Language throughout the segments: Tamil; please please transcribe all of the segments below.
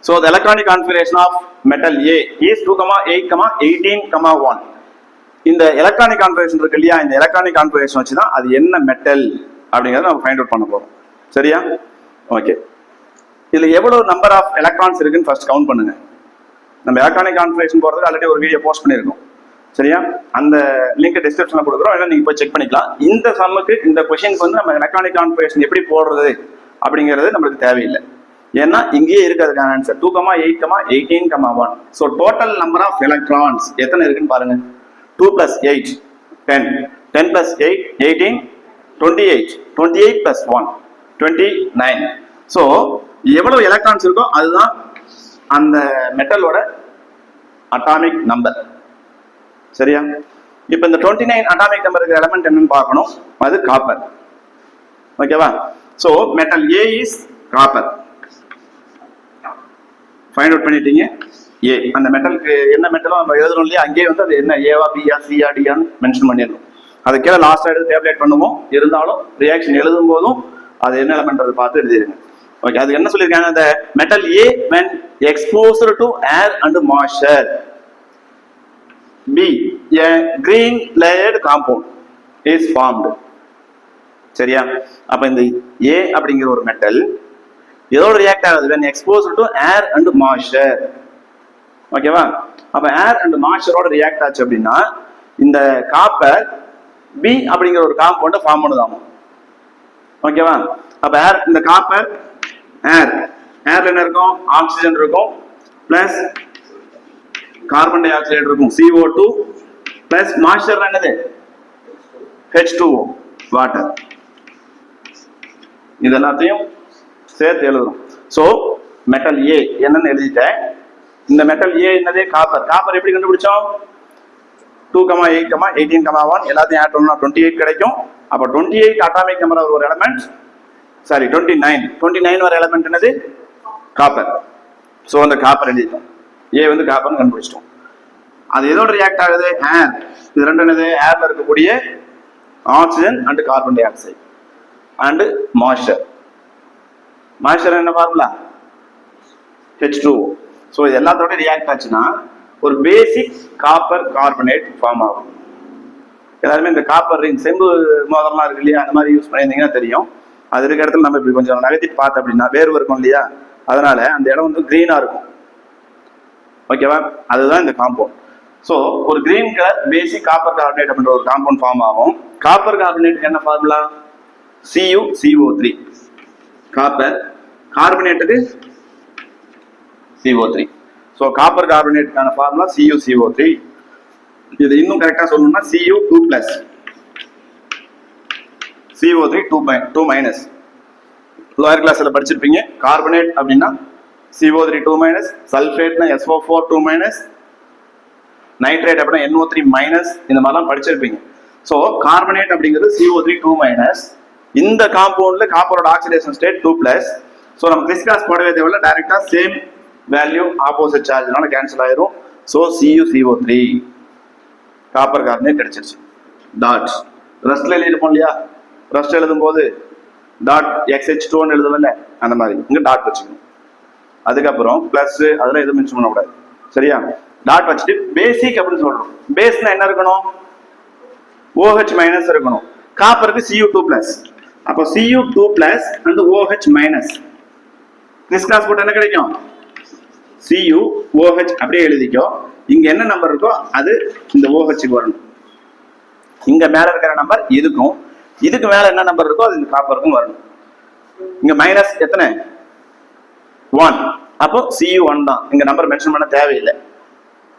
So the electronic configuration of metal A is 2,8,18,1. இந்த எலக்ட்ரானிக் கான்ஃபிகரேஷன் இருக்கு இல்லையா, இந்த எலக்ட்ரானிக் கான்ஃபிகரேஷன் வச்சு தான் அது என்ன மெட்டல் அப்படிங்கிறத நம்ம ஃபைண்ட் அவுட் பண்ண போறோம். சரியா? ஓகே. இதுல எவ்வளவு நம்பர் ஆஃப் எலக்ட்ரான்ஸ் இருக்குன்னு ஃபர்ஸ்ட் கவுண்ட் பண்ணுங்க. நம்ம எலக்ட்ரானிக் கான்ஃபிகரேஷன் போறதுக்கு ஆல்ரெடி ஒரு வீடியோ போஸ்ட் பண்ணியிருக்கோம். சரியா? அந்த லிங்க் டிஸ்கிரிப்ஷன்ல கொடுக்குறோம், இல்லை நீங்க போய் செக் பண்ணிக்கலாம். இந்த சம்முக்கு இந்த கொஸ்டினுக்கு வந்து நம்ம எலக்ட்ரானிக் கான்ஃபிகரேஷன் எப்படி போடுறது அப்படிங்கிறது நம்மளுக்கு தேவையில்லை. ஏன்னா இங்கேயே இருக்கிறதுக்கான answer 2,8,18,1. So total number of electrons எத்தனை இருக்குன்னு பாருங்க. 2 plus 8 10, 10 plus 8 18, 28, 28 plus 1 29. ஸோ எவ்வளவு எலக்ட்ரான்ஸ் இருக்கோ அதுதான் அந்த மெட்டலோட அட்டாமிக் நம்பர். சரியா? இப்போ இந்த 29 அட்டாமிக் நம்பர் இருக்கிற எலமெண்ட் என்னன்னு பார்க்கணும். அது காப்பர். ஓகேவா? So metal A is copper. Find out பண்ணிட்டீங்க. ஏ அந்த மெட்டலுக்கு என்ன மெட்டலோ நம்ம எழுதணும் இல்லையா, அங்கேயே வந்து அது என்ன ஏவா பியா சியா டியான்னு மென்ஷன் பண்ணிடணும். அது கீழே லாஸ்ட்டாக எடுத்து டேப்லெட் பண்ணுவோம். இருந்தாலும் ரியாக்ஷன் எழுதும் போதும் அது என்ன எலமெண்ட்றது பார்த்து எழுதிடுங்க. ஓகே. அது என்ன சொல்லியிருக்காங்க, அந்த metal A when exposed to air and moisture, B a green layered compound is formed. சரியா? அப்ப இந்த ஏ அப்படிங்கிற ஒரு மெட்டல் இதோட ரியாக்ட் ஆகுது when exposed to air and moisture. ஓகேவா? அப்ப ஏர் அண்ட் மாய்ஸ்சரோட ரியாக்ட் ஆச்சு அப்படின்னா இந்த காப்பர் பி அப்படிங்கிற ஒரு காம்பவுண்டை ஃபார்ம் பண்ணுதாமா. ஓகேவா? அப்ப ஏர் இந்த காப்பர் ஏர்ல என்ன இருக்கும், ஆக்சிஜன் இருக்கும், பிளஸ் கார்பன் டை ஆக்சைடு இருக்கும் CO2, பிளஸ் மாய்ஸ்சர் என்னது H2O வாட்டர். இது எல்லாத்தையும் சேர்த்து எழுதுறோம். ஸோ மெட்டல் ஏ என்னன்னு எழுதிட்டேன். இந்த மெட்டல் ஏ என்னது, காப்பர். காப்பர் எப்படி கண்டுபிடிச்சோம்? 2,8,18,1 எல்லாத்தையும் ஆட் பண்ணா 28 கிடைக்கும். அப்ப 28 அட்டாமிக் நம்பர் ஒரு எலமெண்ட், சாரி 29 வர எலமெண்ட் என்னது, காப்பர். ஸோ அந்த காப்பர் எழுதிட்டோம். ஏ வந்து காப்பர்னு கண்டுபிடிச்சிட்டோம். அது எதோட ரியாக்ட் ஆகுது, ஏர். இது ரெண்டு என்னது, ஏர்ல இருக்கக்கூடிய oxygen and carbon di oxide and moisture. Moisture என்ன ஃபார்முலா, H2O. ஸோ இது எல்லாத்தோட ரியாக்ட் ஆச்சுன்னா ஒரு பேசிக் காப்பர் கார்பனேட் ஃபார்ம் ஆகும். எல்லாருமே இந்த காப்பர் ரிங் செம்பு மோதிரம்லாம் இருக்கு இல்லையா, அந்த மாதிரி யூஸ் பண்ணியிருந்தீங்கன்னா தெரியும். அது இருக்கிற இடத்துல நம்ம இப்படி கொஞ்சம் நகர்த்திட்டு பார்த்தோம் அப்படின்னா வேர்வை இருக்கும் இல்லையா, அதனால அந்த இடம் வந்து கிரீனா இருக்கும். ஓகேவா? அதுதான் இந்த காம்பவுண்ட். ஸோ ஒரு green colour basic copper carbonate அப்படின்ற ஒரு காம்பவுண்ட் ஃபார்ம் ஆகும். காப்பர் கார்பனேட்டுக்கு என்ன ஃபார்முலா, CuCO3. காப்பர் கார்பனேட்டுக்கு CO3. ஸோ காப்பர் கார்பனேட்டுக்கான ஃபார்முலா CuCO3. இது இன்னும் கரெக்டாக சொல்லணும்னா Cu2+, CO3 2-. லோயர் கிளாஸ்ல படிச்சிருப்பீங்க. கார்பனேட் அப்படின்னா CO3 2-, சல்ஃபேட்னா SO4 2-, நைட்ரேட் அப்படின்னா NO3-. இந்த மாதிரிலாம் படிச்சிருப்பீங்க. ஸோ கார்பனேட் அப்படிங்கிறது CO3 2-. இந்த காம்பவுண்ட்ல காப்பரோட ஆக்சிடேஷன் ஸ்டேட் 2+. ஸோ நம்ம கிறிஸ்காஸ் போடவே தேவையில்ல, டைரக்டா சேம் வேல்யூ ஆப்போசிட் சார்ஜ்னால கேன்சல் ஆயிரும். ஸோ CuCO3 காப்பர் கார்பனேட் கிடைச்சிருச்சு. டாட் ரஸ்ட்ல எழுதிருப்போம் இல்லையா, ரஸ்ட் எழுதும் போது டாட் XH2 எழுதுவல்ல, அந்த மாதிரி இங்க டாட் வச்சுக்கணும். அதுக்கப்புறம் பிளஸ் அதெல்லாம் எதுவும் மென்ஷன் பண்ணக்கூடாது. சரியா? டாட் வச்சுட்டு பேசிக் அப்படின்னு சொல்றோம். பேஸ்னா என்ன இருக்கணும், OH- இருக்கணும். காப்பருக்கு Cu2+. அப்போ Cu2+ and OH-. கிறிஸ்காஸ் போட்டு என்ன கிடைக்கும், CuOH அப்படியே எழுதிக்கோ. இங்க என்ன நம்பர் இருக்கோ அது இந்த OH-க்கு வரணும். இங்க மேல இருக்கிற நம்பர் இதுக்கும், இதுக்கு மேல என்ன நம்பர் இருக்கோ அது இந்த காப்பருக்கும் வரணும். இங்க மைனஸ் எத்தனை, 1. அப்போ Cu1 தான். இங்க நம்பர் மென்ஷன் பண்ண தேவையில்லை.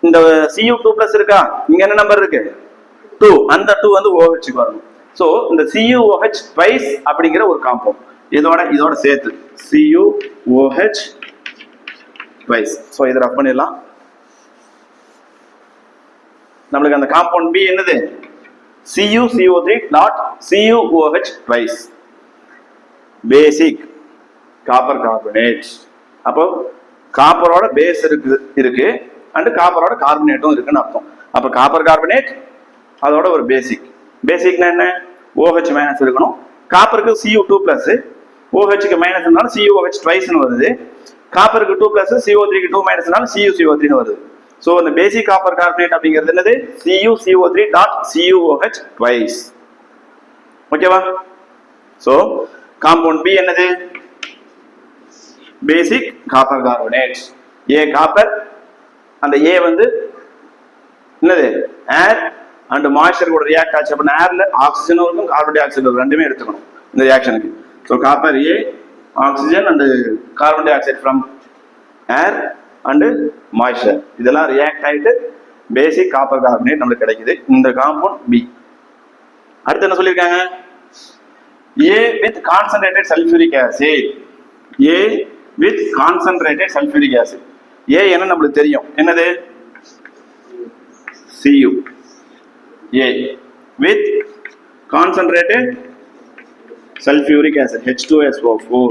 இந்த Cu2+ இருக்கா, இங்க என்ன நம்பர் இருக்கு, 2. அந்த 2 வந்து OH-க்கு வரணும். ஸோ இந்த CuOH twice அப்படிங்கிற ஒரு காம்பவுண்ட் இதோட சேர்த்து CuOH twice. ஸோ இதை ரஃப் பண்ணிடலாம். நம்மளுக்கு அந்த காம்பவுண்ட் பி என்னது, CuCO3 CuOH twice. பேசிக் காப்பர் கார்பனேட். அப்போ காப்பரோட பேஸ் இருக்கு அண்ட் காப்பரோட கார்பனேட்டும் இருக்குன்னு அர்த்தம். அப்போ காப்பர் கார்பனேட் அதோட ஒரு பேசிக்னா என்ன, OH- இருக்கணும். காப்பருக்கு Cu2+, OH-க்கு மைனஸ்னால CuOH twice வருது. காப்பருக்கு 2 பிளஸ் CO3க்கு 2 மைனஸ்னால CuCO3 வருது. ஸோ இந்த பேசிக் காப்பர் கார்பனேட் அப்படிங்கிறது என்னது? CuCO3 dot CuOH twice. ஓகேவா? ஸோ காம்பவுண்ட் பி என்னது? பேசிக் காப்பர் கார்பனேட். ஏ காப்பர், அந்த ஏ வந்து என்னது? ஏர் அண்ட் மாய்ஸ்சர் கூட ரியாக்ட் ஆச்சு அப்படின்னா ஏர்ல ஆக்சிஜனும் இருக்கும் கார்பன் டை ஆக்சைடு ரெண்டுமே எடுத்துக்கணும் இந்த ரியாக்ஷனுக்கு. So copper A, oxygen and carbon dioxide from air and moisture இதெல்லாம் ரியாக்ட் ஆகிட்டு பேசிக் காப்பர் கார்பனேட் நம்மளுக்கு கிடைக்குது இந்த காம்பவுண்ட் பி. அடுத்து என்ன சொல்லியிருக்காங்க? A with concentrated sulphuric acid. A with concentrated sulphuric acid. A என்ன நம்மளுக்கு தெரியும், என்னது? Cu. A with concentrated sulfuric acid H2SO4.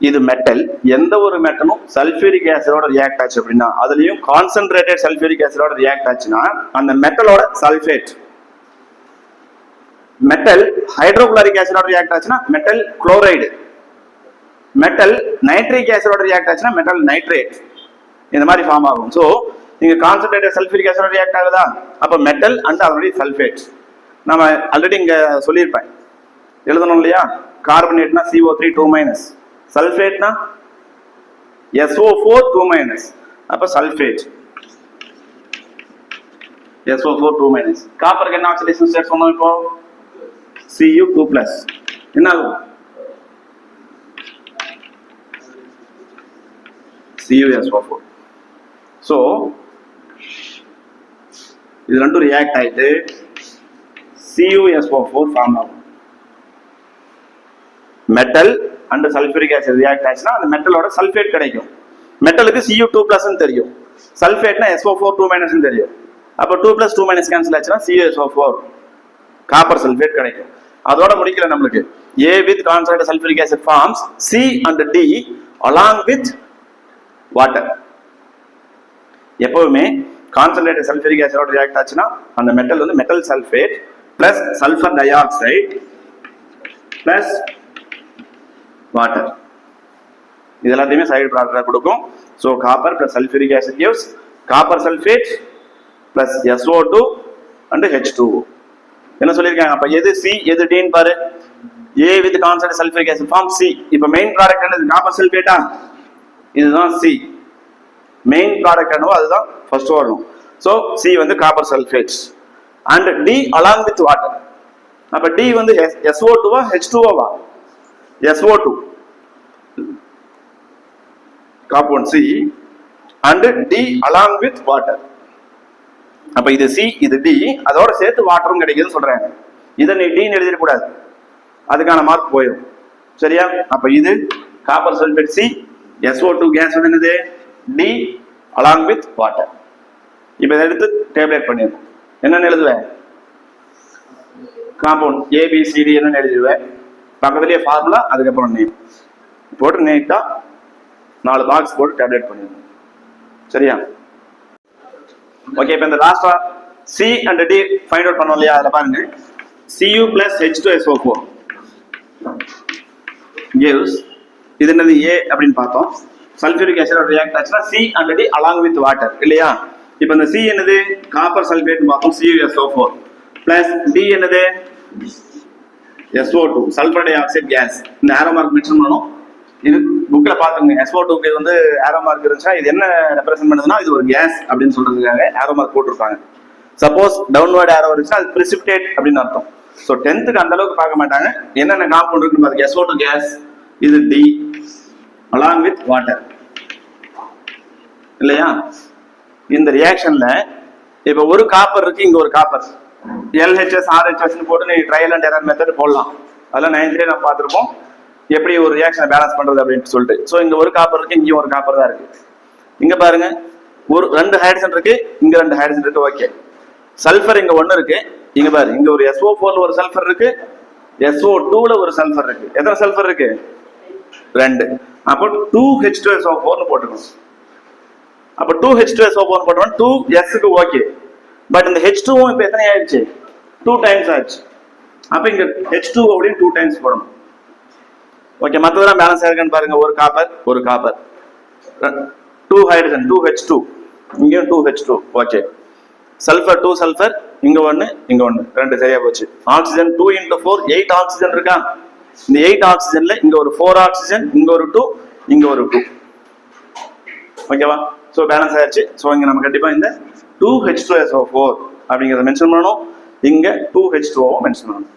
இது மெட்டல். எந்த ஒரு மெட்டலும் சல்ஃபியூரிக் ஆசிடோட ரியாக்ட் ஆச்சு அப்படின்னா, அதுலயும் கான்சென்ட்ரேட்டட் சல்ஃபியூரிக் ஆசிடோட ரியாக்ட் ஆச்சுன்னா அந்த மெட்டலோட சல்ஃபேட். மெட்டல் ஹைட்ரோகுளோரிக் ஆசிடோட ரியாக்ட் ஆச்சுன்னா மெட்டல் குளோரைடு. மெட்டல் நைட்ரிக் ஆசிடோட ரியாக்ட் ஆச்சுன்னா மெட்டல் நைட்ரேட். இந்த மாதிரி ஃபார்ம் ஆகும். ஸோ நீங்க கான்சென்ட்ரேட்டட் சல்ஃபியூரிக் ஆசிடோட ரியாக்ட் ஆகுதா, அப்ப மெட்டல் அண்ட் அதனுடைய சல்ஃபேட். நம்ம ஆல்ரெடி இங்க சொல்லியிருப்பேன், எழுதணும் இல்லையா? கார்பனேட்னா CO3 2 மைனஸ், சல்ஃபேட்னா SO4 2 மைனஸ், அப்ப சல்ஃபேட் SO4 2 மைனஸ். காப்பருக்கு என்ன ஆக்சிடேஷன் ஸ்டேட் சொன்னோம் இப்போ? Cu 2 plus. என்ன ஆகும்? CuSO4. ஸோ இது ரெண்டும் ரியாக்ட் ஆயிட்டு CuSO4 ஃபார்ம் ஆகும். Metal and sulphuric acid react ஆச்சுன்னா அந்த மெட்டலோட சல்ஃபேட் கிடைக்கும். மெட்டலுக்கு Cu2 பிளஸ் தெரியும், சல்ஃபேட்னா SO4 2 மைனஸ் தெரியும். அப்போ 2 பிளஸ் 2 மைனஸ் கேன்சல் ஆச்சுன்னா CuSO4 காப்பர் சல்ஃபேட் கிடைக்கும். அதோட முடிக்கல நம்மளுக்கு. A with concentrated sulfuric acid forms C and D along with water. எப்பவுமே கான்சென்ட்ரேட்டட் சல்ஃபியூரிக் ஆசிடோட ரியாக்ட் ஆச்சுன்னா அந்த மெட்டல் வந்து metal sulphate plus sulphur di oxide plus water, இது எல்லாத்தையுமே சைடு ப்ராடக்டா கொடுக்கும். So copper plus sulphuric acid gives copper sulphate plus SO2 and H2O. என்ன சொல்லியிருக்காங்க? அப்ப எது சி எது டின்னு பாரு. A with concentrated sulphuric acid form C. இப்போ மெயின் ப்ராடக்ட் என்னது? காப்பர் சல்ஃபேட்டா? இதுதான் C. மெயின் ப்ராடக்ட் என்னவோ அதுதான் ஃபர்ஸ்ட் வரணும். ஸோ C வந்து copper sulphates and D along with water. அப்ப D வந்து SO2வா H2O-வா? SO2 compound C and D along with water. அப்ப இது C இது D, அதோட சேர்த்து வாட்டரும் கிடைக்குதுன்னு சொல்றாங்க. இதை நீ D எழுதிடக்கூடாது, அதுக்கான மார்க் போயிடும். சரியா? அப்ப இது copper sulphate C, SO2 case வந்து என்னது? D along with water. இப்போ இதை எடுத்து டேப்லெட் பண்ணிடுவோம். என்னன்னு எழுதுவேன்? காம்பவுண்ட் ABCD என்னன்னு எழுதிடுவேன். பக்கத்துலேயே ஃபார்முலா, அதுக்கப்புறம் நேம் போட்டு நீட்டா 4 பாக்ஸ் போட்டு டேப்லெட் பண்ணிடுவோம். சரியா? ஓகே. இப்போ இந்த லாஸ்டா C and D find out பண்ணோம் இல்லையா? அதில் பாருங்க, Cu plus H2SO4 gives, இது என்னது? A அப்படின்னு பார்த்தோம். சல்ஃபியூரிக் ஆசிட் ரியாக்ட் ஆச்சுன்னா C and D along with water இல்லையா? இப்போ இந்த C என்னது? காப்பர் சல்ஃபேட் பார்த்தோம், CuSO4 பிளஸ் D என்னது? SO2 sulphur dioxide gas. இந்த ஏரோ மார்க் மென்ஷன் பண்ணணும். இது புக்ல பாத்துங்க. SO2க்கு வந்து ஏரோ மார்க் இருந்துச்சா இது என்ன ரெப்ரசென்ட் பண்ணுதுன்னா இது ஒரு கேஸ் அப்படின்னு சொல்றதுக்காக ஏரோ மார்க் போட்டுருப்பாங்க. சப்போஸ் டவுன்வர்ட் ஏரோ இருந்துச்சுன்னா அது பிரிசிபிடேட் அப்படின்னு அர்த்தம். ஸோ 10th அந்த அளவுக்கு பார்க்க மாட்டாங்க. என்னென்ன காம்பவுண்ட் இருக்குன்னு பாருங்க. SO2 கேஸ், இது D along with water இல்லையா? இந்த ரியாக்ஷன்ல இப்ப ஒரு காப்பர் இருக்கு, இங்க ஒரு காப்பர், LHS RHS போட்டு நீ ட்ரையல் அண்ட் எரர் மெத்தட் போடலாம். அதெல்லாம் 9th நம்ம பார்த்துருப்போம் எப்படி ஒரு ரியாக்ஷனை பேலன்ஸ் பண்றது அப்படின்னு சொல்லிட்டு. ஸோ இங்க ஒரு காப்பர் இருக்கு, இங்கேயும் ஒரு காப்பர் தான் இருக்கு. இங்க பாருங்க, ஒரு 2 ஹைட்ரஜன் இருக்கு, இங்க 2 ஹைட்ரஜன் இருக்கு. ஓகே. சல்ஃபர் இங்க 1 இருக்கு, இங்க பாரு இங்க ஒரு SO4ல ஒரு சல்ஃபர் இருக்கு, SO2ல ஒரு சல்ஃபர் இருக்கு. எத்தனை சல்ஃபர் இருக்கு? 2. அப்போ 2H2SO4 போட்டுக்கணும். அப்ப 2H2SO4 போட்டோம். 2Sக்கு ஓகே. பட் இந்த H2O இப்ப எத்தனை ஆயிடுச்சு? 2 டைம்ஸ் ஆயிடுச்சு. அப்ப இங்க H2O அப்படின்னு 2 டைம்ஸ் போடணும். ஓகே. மற்றதெல்லாம் பேலன்ஸ் ஆயிருக்குன்னு பாருங்க. ஒரு காப்பர் ஒரு காப்பர் 2 ஹைட்ரஜன் 2H2, இங்கேயும் 2H2. ஓகே, சல்ஃபர் 2 சல்ஃபர், இங்க ஒன்று இங்க ஒன்று, ரெண்டு சரியா போச்சு. ஆக்சிஜன் 2 × 4 8 ஆக்சிஜன் இருக்கா? இந்த 8 ஆக்சிஜன்ல இங்க ஒரு 4 ஆக்சிஜன், இங்க ஒரு 2, இங்க ஒரு 2. ஓகேவா? ஸோ பேலன்ஸ் ஆயிடுச்சு. ஸோ இங்க நம்ம கண்டிப்பா இந்த 2H2SO4 அப்படிங்கிறத மென்ஷன் பண்ணணும், இங்க 2H2O மென்ஷன் பண்ணணும்.